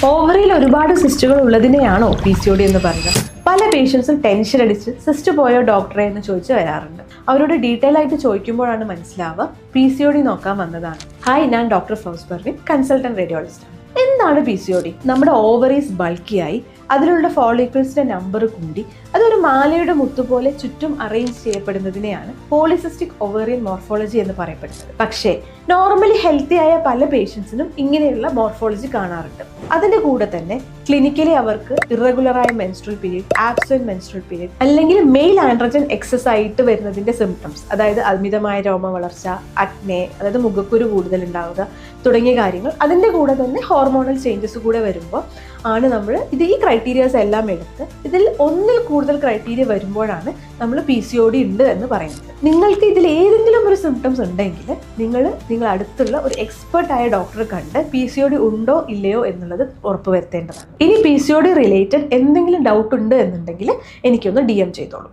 ഓവറിയിൽ ഒരുപാട് സിസ്റ്റുകൾ ഉള്ളതിനെയാണോ PCOD എന്ന് പറയുന്നത്? പല പേഷ്യൻസും ടെൻഷൻ അടിച്ച് സിസ്റ്റ് പോയോ ഡോക്ടറെ എന്ന് ചോദിച്ച് വരാറുണ്ട്. അവരോട് ഡീറ്റെയിൽ ആയിട്ട് ചോദിക്കുമ്പോഴാണ് മനസ്സിലാവുക PCOD നോക്കാൻ വന്നതാണ്. ഹായ്, ഞാൻ ഡോക്ടർ ഫൗസ് പർവീൻ, കൺസൾട്ടന്റ് റേഡിയോളജിസ്റ്റ്. എന്താണ് PCOD? നമ്മുടെ ഓവറീസ് ബൾക്കിയായി അതിലുള്ള ഫോളിക്കിൾസിന്റെ നമ്പർ കൂടി അതൊരു മാലയുടെ മുത്തുപോലെ ചുറ്റും അറേഞ്ച് ചെയ്യപ്പെടുന്നതിനെയാണ് പോളിസിസ്റ്റിക് ഒവേറിയൻ മോർഫോളജി എന്ന് പറയപ്പെടുന്നത്. പക്ഷേ നോർമലി ഹെൽത്തി ആയ പല പേഷ്യൻസിനും ഇങ്ങനെയുള്ള മോർഫോളജി കാണാറുണ്ട്. അതിന്റെ കൂടെ തന്നെ ക്ലിനിക്കലി അവർക്ക് ഇറഗുലറായ menstrual period, absent menstrual period, അല്ലെങ്കിൽ മെയിൽ ആൻഡ്രോജൻ എക്സസ് ആയിട്ട് വരുന്നതിന്റെ സിംറ്റംസ്, അതായത് അമിതമായ രോമ വളർച്ച, അക്നെ, അതായത് മുഖക്കുരു കൂടുതൽ ഉണ്ടാവുക തുടങ്ങിയ കാര്യങ്ങൾ, അതിന്റെ കൂടെ തന്നെ ഹോർമോണൽ ചേഞ്ചസ് കൂടെ വരുമ്പോൾ ആണ് നമ്മൾ ഈ ക്രൈറ്റീരിയാസ് എല്ലാം എടുത്ത് ഇതിൽ ഒന്നിൽ കൂടുതൽ ക്രൈറ്റീരിയ വരുമ്പോഴാണ് നമ്മൾ PCOD ഉണ്ട് എന്ന് പറയുന്നത്. നിങ്ങൾക്ക് ഇതിൽ ഏതെങ്കിലും ഒരു സിംറ്റംസ് ഉണ്ടെങ്കിൽ നിങ്ങൾ അടുത്തുള്ള ഒരു എക്സ്പെർട്ടായ ഡോക്ടറെ കണ്ട് PCOD ഉണ്ടോ ഇല്ലയോ എന്നുള്ളത് ഉറപ്പുവരുത്തേണ്ടതാണ്. ഇനി PCOD റിലേറ്റഡ് എന്തെങ്കിലും ഡൗട്ട് ഉണ്ട് എന്നുണ്ടെങ്കിൽ എനിക്കൊന്ന് DM ചെയ്തോളൂ.